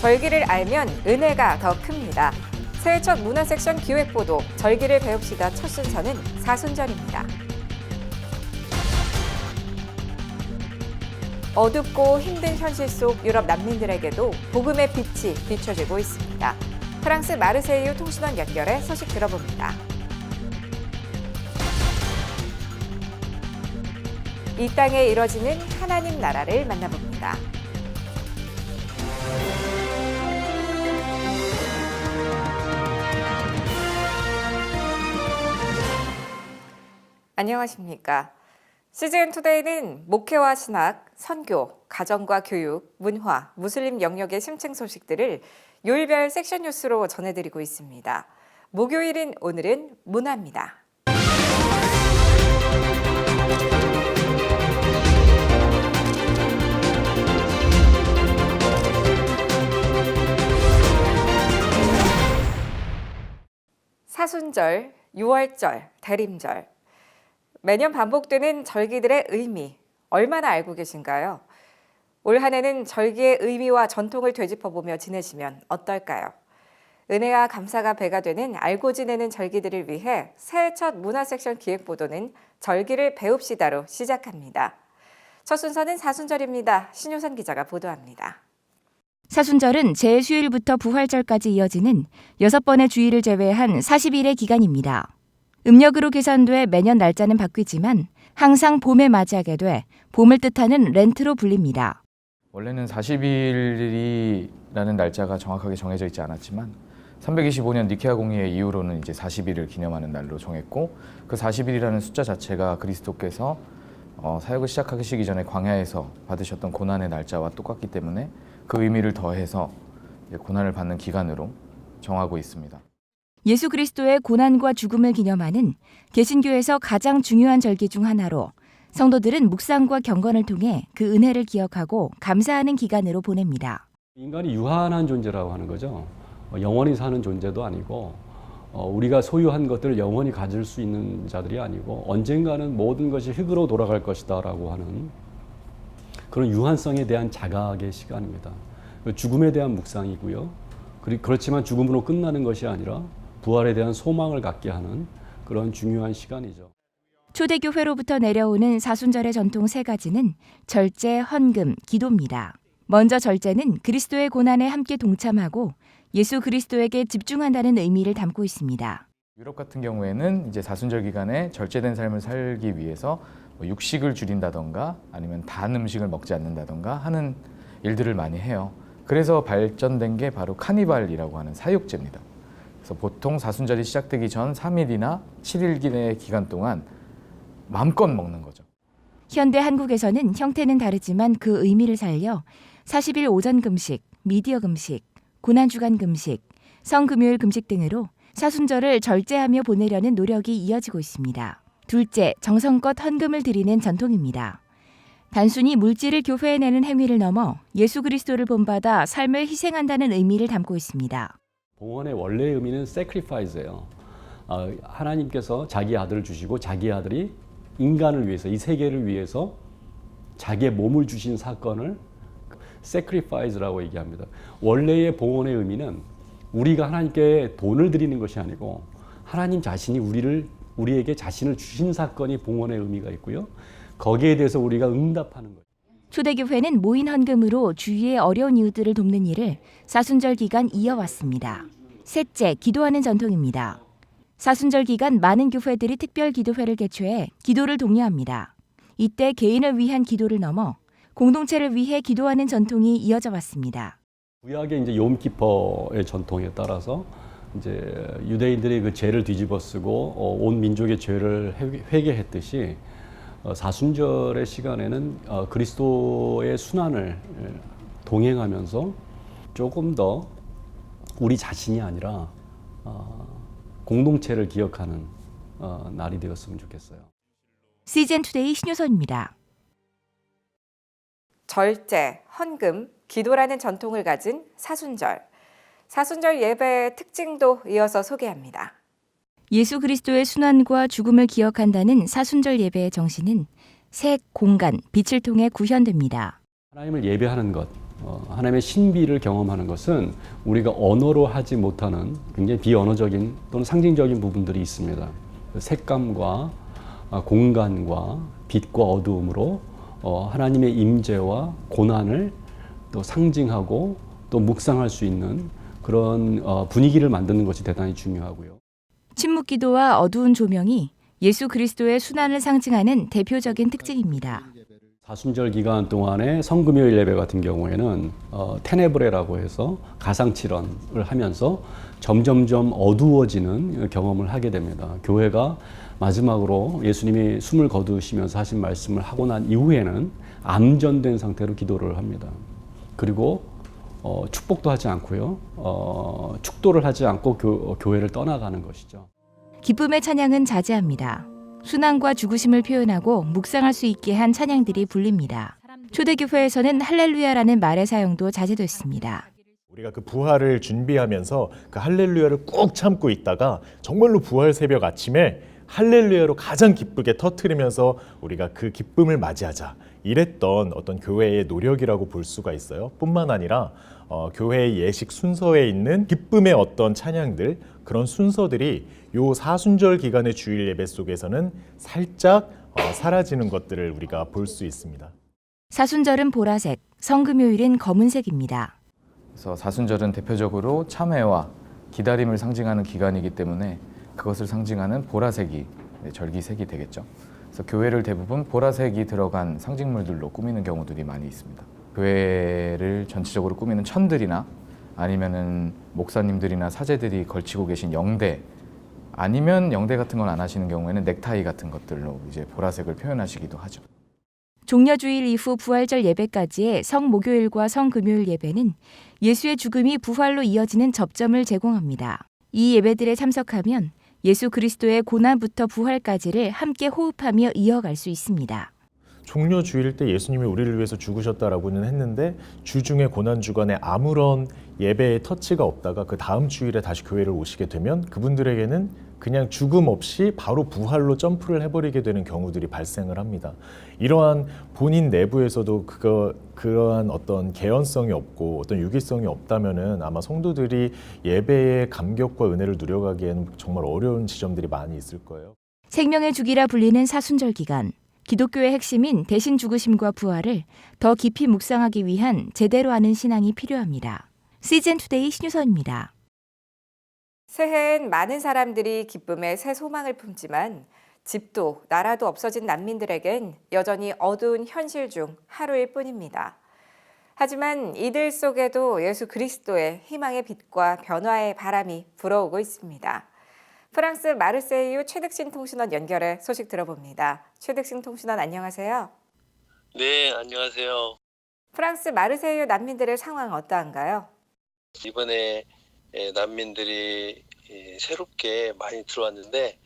절기를 알면 은혜가 더 큽니다. 새해 첫 문화 섹션 기획보도 절기를 배웁시다 첫 순서는 사순절입니다. 어둡고 힘든 현실 속 유럽 난민들에게도 복음의 빛이 비춰지고 있습니다. 프랑스 마르세유 통신원 연결해 소식 들어봅니다. 이 땅에 이뤄지는 하나님 나라를 만나봅니다. 안녕하십니까. CGN투데이는 목회와 신학, 선교, 가정과 교육, 문화, 무슬림 영역의 심층 소식들을 요일별 섹션 뉴스로 전해드리고 있습니다. 목요일인 오늘은 문화입니다. 사순절, 유월절, 대림절. 매년 반복되는 절기들의 의미, 얼마나 알고 계신가요? 올 한 해는 절기의 의미와 전통을 되짚어보며 지내시면 어떨까요? 은혜와 감사가 배가 되는 알고 지내는 절기들을 위해 새해 첫 문화 섹션 기획보도는 절기를 배웁시다로 시작합니다. 첫 순서는 사순절입니다. 신효선 기자가 보도합니다. 사순절은 제수일부터 부활절까지 이어지는 6번의 주일을 제외한 40일의 기간입니다. 음력으로 계산돼 매년 날짜는 바뀌지만 항상 봄에 맞이하게 돼 봄을 뜻하는 렌트로 불립니다. 원래는 40일이라는 날짜가 정확하게 정해져 있지 않았지만 325년 니케아 공의회 이후로는 이제 40일을 기념하는 날로 정했고 그 40일이라는 숫자 자체가 그리스도께서 사역을 시작하시기 전에 광야에서 받으셨던 고난의 날짜와 똑같기 때문에 그 의미를 더해서 고난을 받는 기간으로 정하고 있습니다. 예수 그리스도의 고난과 죽음을 기념하는 개신교에서 가장 중요한 절기 중 하나로 성도들은 묵상과 경건을 통해 그 은혜를 기억하고 감사하는 기간으로 보냅니다. 인간이 유한한 존재라고 하는 거죠. 영원히 사는 존재도 아니고 우리가 소유한 것들을 영원히 가질 수 있는 자들이 아니고 언젠가는 모든 것이 흙으로 돌아갈 것이다 라고 하는 그런 유한성에 대한 자각의 시간입니다. 죽음에 대한 묵상이고요. 그렇지만 죽음으로 끝나는 것이 아니라 부활에 대한 소망을 갖게 하는 그런 중요한 시간이죠. 초대교회로부터 내려오는 사순절의 전통 3가지는 절제, 헌금, 기도입니다. 먼저 절제는 그리스도의 고난에 함께 동참하고 예수 그리스도에게 집중한다는 의미를 담고 있습니다. 유럽 같은 경우에는 이제 사순절 기간에 절제된 삶을 살기 위해서 육식을 줄인다던가 아니면 단 음식을 먹지 않는다던가 하는 일들을 많이 해요. 그래서 발전된 게 바로 카니발이라고 하는 사육제입니다. 그래서 보통 사순절이 시작되기 전 3일이나 7일 기간 동안 마음껏 먹는 거죠. 현대 한국에서는 형태는 다르지만 그 의미를 살려 40일 오전 금식, 미디어 금식, 고난주간 금식, 성금요일 금식 등으로 사순절을 절제하며 보내려는 노력이 이어지고 있습니다. 둘째, 정성껏 헌금을 드리는 전통입니다. 단순히 물질을 교회에 내는 행위를 넘어 예수 그리스도를 본받아 삶을 희생한다는 의미를 담고 있습니다. 봉헌의 원래의 의미는 sacrifice예요. 하나님께서 자기 아들을 주시고 자기 아들이 인간을 위해서 이 세계를 위해서 자기의 몸을 주신 사건을 sacrifice라고 얘기합니다. 원래의 봉헌의 의미는 우리가 하나님께 돈을 드리는 것이 아니고 하나님 자신이 우리에게 자신을 주신 사건이 봉헌의 의미가 있고요. 거기에 대해서 우리가 응답하는 거예요. 초대교회는 모인 헌금으로 주위의 어려운 이웃들을 돕는 일을 사순절 기간 이어왔습니다. 셋째, 기도하는 전통입니다. 사순절 기간 많은 교회들이 특별 기도회를 개최해 기도를 독려합니다. 이때 개인을 위한 기도를 넘어 공동체를 위해 기도하는 전통이 이어져 왔습니다. 구약의 이제 욤키퍼의 전통에 따라서 이제 유대인들이 그 죄를 뒤집어쓰고 온 민족의 죄를 회개했듯이 사순절의 시간에는 그리스도의 순환을 동행하면서 조금 더 우리 자신이 아니라 공동체를 기억하는 날이 되었으면 좋겠어요. CGN투데이 신효선입니다. 절제, 헌금, 기도라는 전통을 가진 사순절. 사순절 예배의 특징도 이어서 소개합니다. 예수 그리스도의 순환과 죽음을 기억한다는 사순절 예배의 정신은 색, 공간, 빛을 통해 구현됩니다. 하나님을 예배하는 것, 하나님의 신비를 경험하는 것은 우리가 언어로 하지 못하는 굉장히 비언어적인 또는 상징적인 부분들이 있습니다. 색감과 공간과 빛과 어두움으로 하나님의 임재와 고난을 또 상징하고 또 묵상할 수 있는 그런 분위기를 만드는 것이 대단히 중요하고요. 침묵기도와 어두운 조명이 예수 그리스도의 순환을 상징하는 대표적인 특징입니다. 사순절 기간 동안에 성금요일 예배 같은 경우에는 테네브레라고 해서 가상칠언을 하면서 점점점 어두워지는 경험을 하게 됩니다. 교회가 마지막으로 예수님이 숨을 거두시면서 하신 말씀을 하고 난 이후에는 암전된 상태로 기도를 합니다. 그리고 축복도 하지 않고요. 축도를 하지 않고 교회를 떠나가는 것이죠. 기쁨의 찬양은 자제합니다. 순환과 죽으심을 표현하고 묵상할 수 있게 한 찬양들이 불립니다. 초대교회에서는 할렐루야라는 말의 사용도 자제됐습니다. 우리가 그 부활을 준비하면서 그 할렐루야를 꾹 참고 있다가 정말로 부활 새벽 아침에 할렐루야로 가장 기쁘게 터뜨리면서 우리가 그 기쁨을 맞이하자 이랬던 어떤 교회의 노력이라고 볼 수가 있어요. 뿐만 아니라 교회의 예식 순서에 있는 기쁨의 어떤 찬양들, 그런 순서들이 요 사순절 기간의 주일 예배 속에서는 살짝 사라지는 것들을 우리가 볼 수 있습니다. 사순절은 보라색, 성금요일은 검은색입니다. 그래서 사순절은 대표적으로 참회와 기다림을 상징하는 기간이기 때문에 그것을 상징하는 보라색이 절기색이 되겠죠. 그래서 교회를 대부분 보라색이 들어간 상징물들로 꾸미는 경우들이 많이 있습니다. 교회를 전체적으로 꾸미는 천들이나 아니면은 목사님들이나 사제들이 걸치고 계신 영대, 아니면 영대 같은 건 안 하시는 경우에는 넥타이 같은 것들로 이제 보라색을 표현하시기도 하죠. 종려주일 이후 부활절 예배까지의 성목요일과 성금요일 예배는 예수의 죽음이 부활로 이어지는 접점을 제공합니다. 이 예배들에 참석하면 예수 그리스도의 고난부터 부활까지를 함께 호흡하며 이어갈 수 있습니다. 종려 주일 때 예수님이 우리를 위해서 죽으셨다라고는 했는데 주중에 고난 주간에 아무런 예배의 터치가 없다가 그 다음 주일에 다시 교회를 오시게 되면 그분들에게는 그냥 죽음 없이 바로 부활로 점프를 해버리게 되는 경우들이 발생을 합니다. 이러한 본인 내부에서도 그러한 어떤 개연성이 없고 어떤 유기성이 없다면은 아마 성도들이 예배의 감격과 은혜를 누려가기에는 정말 어려운 지점들이 많이 있을 거예요. 생명의 주기라 불리는 사순절 기간, 기독교의 핵심인 대신 죽으심과 부활을 더 깊이 묵상하기 위한 제대로 아는 신앙이 필요합니다. 시즌투데이 신유선입니다. 새해엔 많은 사람들이 기쁨의 새 소망을 품지만 집도 나라도 없어진 난민들에겐 여전히 어두운 현실 중 하루일 뿐입니다. 하지만 이들 속에도 예수 그리스도의 희망의 빛과 변화의 바람이 불어오고 있습니다. 프랑스 마르세유 최득신 통신원 연결해 소식 들어봅니다. 최득신 통신원 안녕하세요. 네, 안녕하세요. 프랑스 마르세유 난민들의 상황 어떠한가요? 이번에 난민들이 새롭게 많이 들어왔는데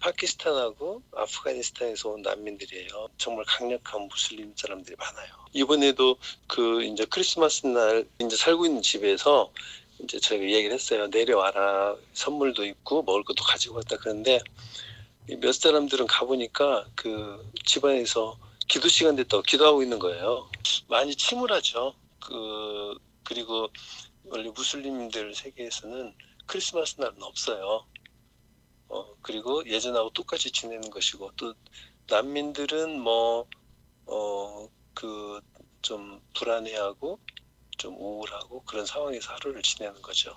파키스탄하고 아프가니스탄에서 온 난민들이에요. 정말 강력한 무슬림 사람들이 많아요. 이번에도 이제 크리스마스 날 이제 살고 있는 집에서 이제 저희가 얘기를 했어요. 내려와라. 선물도 있고 먹을 것도 가지고 왔다. 그런데 몇 사람들은 가보니까 그 집안에서 기도 시간 됐다고 기도하고 있는 거예요. 많이 침울하죠. 그리고 원래 무슬림들 세계에서는 크리스마스 날은 없어요. 그리고 예전하고 똑같이 지내는 것이고 또 난민들은 좀 불안해하고 좀 우울하고 그런 상황에서 하루를 지내는 거죠.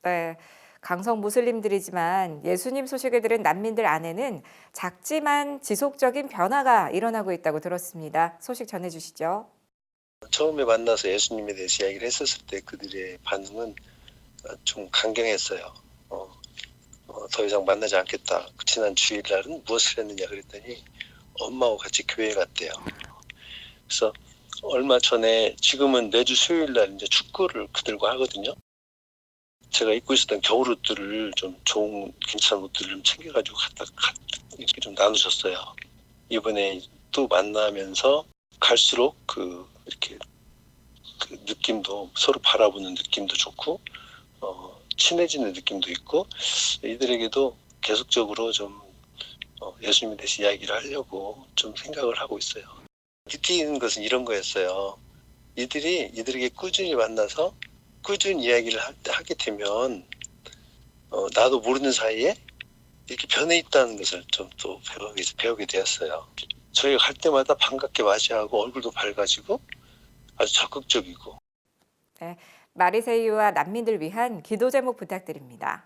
네, 강성 무슬림들이지만 예수님 소식을 들은 난민들 안에는 작지만 지속적인 변화가 일어나고 있다고 들었습니다. 소식 전해주시죠. 처음에 만나서 예수님에 대해서 이야기를 했었을 때 그들의 반응은 좀 강경했어요. 더 이상 만나지 않겠다. 지난 주일날은 무엇을 했느냐 그랬더니 엄마하고 같이 교회 갔대요. 그래서 얼마 전에 지금은 매주 수요일날 이제 축구를 그들과 하거든요. 제가 입고 있었던 겨울 옷들을 좀 좋은 괜찮은 옷들을 좀 챙겨가지고 이렇게 좀 나누셨어요. 이번에 또 만나면서 갈수록 이렇게 그 느낌도 서로 바라보는 느낌도 좋고 친해지는 느낌도 있고 이들에게도 계속적으로 좀 예수님에 대해서 이야기를 하려고 좀 생각을 하고 있어요. 느끼는 것은 이런 거였어요. 이들에게 꾸준히 만나서 꾸준히 이야기를 하게 되면 나도 모르는 사이에 이렇게 변해 있다는 것을 좀 또 배우게 되었어요. 저희가 갈 때마다 반갑게 맞이하고 얼굴도 밝아지고 아주 적극적이고. 네, 마리세유와 난민들 위한 기도 제목 부탁드립니다.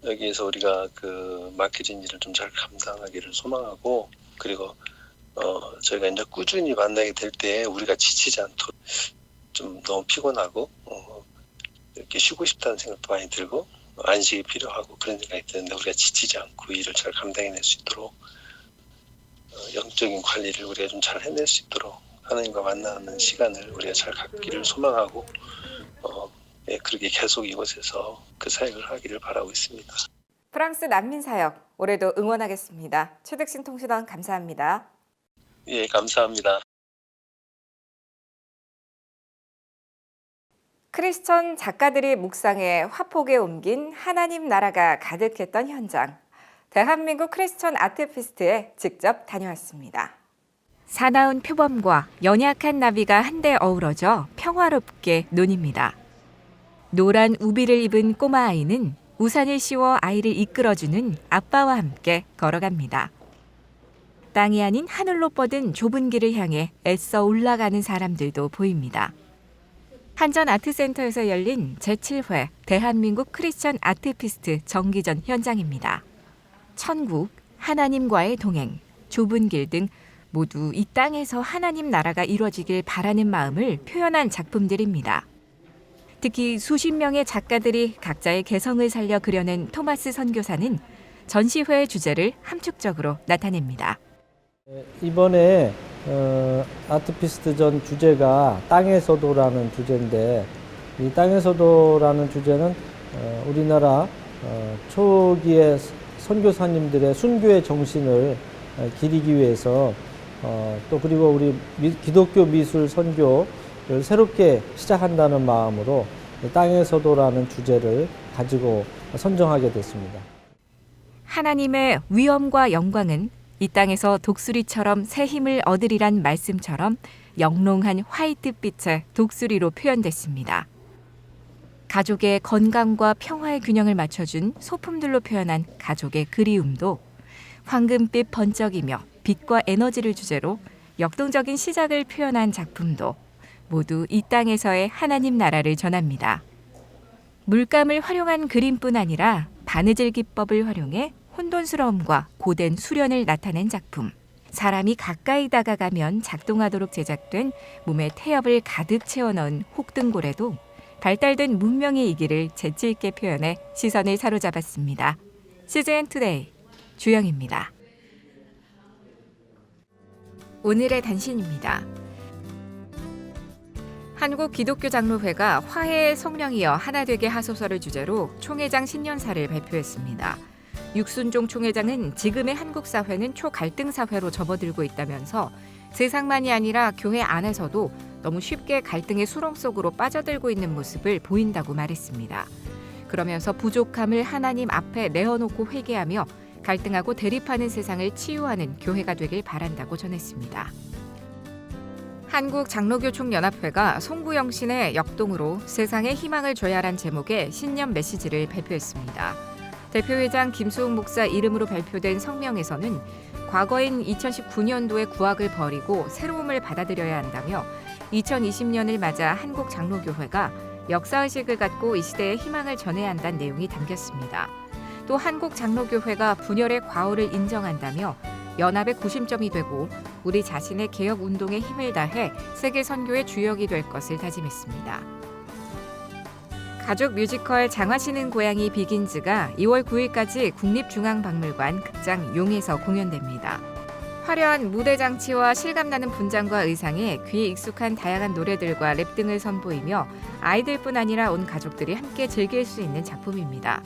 여기에서 우리가 그 맡겨진 일을 좀 잘 감당하기를 소망하고, 그리고 저희가 이제 꾸준히 만나게 될 때 우리가 지치지 않도록, 좀 너무 피곤하고 이렇게 쉬고 싶다는 생각도 많이 들고 안식이 필요하고 그런 생각이 드는데, 우리가 지치지 않고 일을 잘 감당해낼 수 있도록 영적인 관리를 우리가 좀 잘 해낼 수 있도록 하나님과 만나는 시간을 우리가 잘 갖기를 소망하고 그렇게 계속 이곳에서 그 사역을 하기를 바라고 있습니다. 프랑스 난민 사역 올해도 응원하겠습니다. 최득신 통신원 감사합니다. 예, 감사합니다. 크리스천 작가들이 묵상에 화폭에 옮긴 하나님 나라가 가득했던 현장. 대한민국 크리스천 아트피스트에 직접 다녀왔습니다. 사나운 표범과 연약한 나비가 한데 어우러져 평화롭게 논입니다. 노란 우비를 입은 꼬마 아이는 우산을 씌워 아이를 이끌어주는 아빠와 함께 걸어갑니다. 땅이 아닌 하늘로 뻗은 좁은 길을 향해 애써 올라가는 사람들도 보입니다. 한전 아트센터에서 열린 제7회 대한민국 크리스천 아트피스트 정기전 현장입니다. 천국, 하나님과의 동행, 좁은 길 등 모두 이 땅에서 하나님 나라가 이루어지길 바라는 마음을 표현한 작품들입니다. 특히 수십 명의 작가들이 각자의 개성을 살려 그려낸 토마스 선교사는 전시회의 주제를 함축적으로 나타냅니다. 이번에 아트피스트전 주제가 땅에서도라는 주제인데, 이 땅에서도라는 주제는 우리나라 초기의 선교사님들의 순교의 정신을 기리기 위해서 또 그리고 우리 기독교 미술 선교를 새롭게 시작한다는 마음으로 땅에서도라는 주제를 가지고 선정하게 됐습니다. 하나님의 위엄과 영광은 이 땅에서 독수리처럼 새 힘을 얻으리란 말씀처럼 영롱한 화이트빛의 독수리로 표현됐습니다. 가족의 건강과 평화의 균형을 맞춰준 소품들로 표현한 가족의 그리움도 황금빛 번쩍이며 빛과 에너지를 주제로 역동적인 시작을 표현한 작품도 모두 이 땅에서의 하나님 나라를 전합니다. 물감을 활용한 그림뿐 아니라 바느질 기법을 활용해 혼돈스러움과 고된 수련을 나타낸 작품. 사람이 가까이 다가가면 작동하도록 제작된 몸에 태엽을 가득 채워넣은 혹등고래도 발달된 문명의 이기를 재치 있게 표현해 시선을 사로잡았습니다. CGN투데이 주영입니다. 오늘의 단신입니다. 한국기독교장로회가 화해의 성령이여 하나 되게 하소서를 주제로 총회장 신년사를 발표했습니다. 육순종 총회장은 지금의 한국 사회는 초갈등 사회로 접어들고 있다면서 세상만이 아니라 교회 안에서도 너무 쉽게 갈등의 수렁 속으로 빠져들고 있는 모습을 보인다고 말했습니다. 그러면서 부족함을 하나님 앞에 내어놓고 회개하며 갈등하고 대립하는 세상을 치유하는 교회가 되길 바란다고 전했습니다. 한국장로교총연합회가 송구영신의 역동으로 세상에 희망을 줘야란 제목의 신년 메시지를 발표했습니다. 대표회장 김수욱 목사 이름으로 발표된 성명에서는 과거인 2019년도의 구악을 버리고 새로움을 받아들여야 한다며 2020년을 맞아 한국장로교회가 역사의식을 갖고 이 시대에 희망을 전해야 한다는 내용이 담겼습니다. 또 한국장로교회가 분열의 과오를 인정한다며 연합의 구심점이 되고 우리 자신의 개혁운동에 힘을 다해 세계 선교의 주역이 될 것을 다짐했습니다. 가족 뮤지컬 장화신은 고양이 비긴즈가 2월 9일까지 국립중앙박물관 극장 용에서 공연됩니다. 화려한 무대 장치와 실감나는 분장과 의상에 귀에 익숙한 다양한 노래들과 랩 등을 선보이며 아이들뿐 아니라 온 가족들이 함께 즐길 수 있는 작품입니다.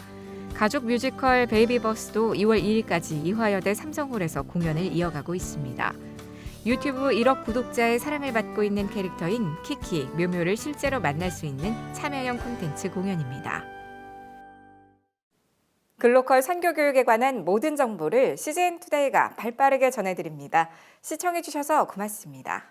가족 뮤지컬 베이비버스도 2월 2일까지 이화여대 삼성홀에서 공연을 이어가고 있습니다. 유튜브 1억 구독자의 사랑을 받고 있는 캐릭터인 키키, 묘묘를 실제로 만날 수 있는 참여형 콘텐츠 공연입니다. 글로컬 선교교육에 관한 모든 정보를 CGN투데이가 발빠르게 전해드립니다. 시청해주셔서 고맙습니다.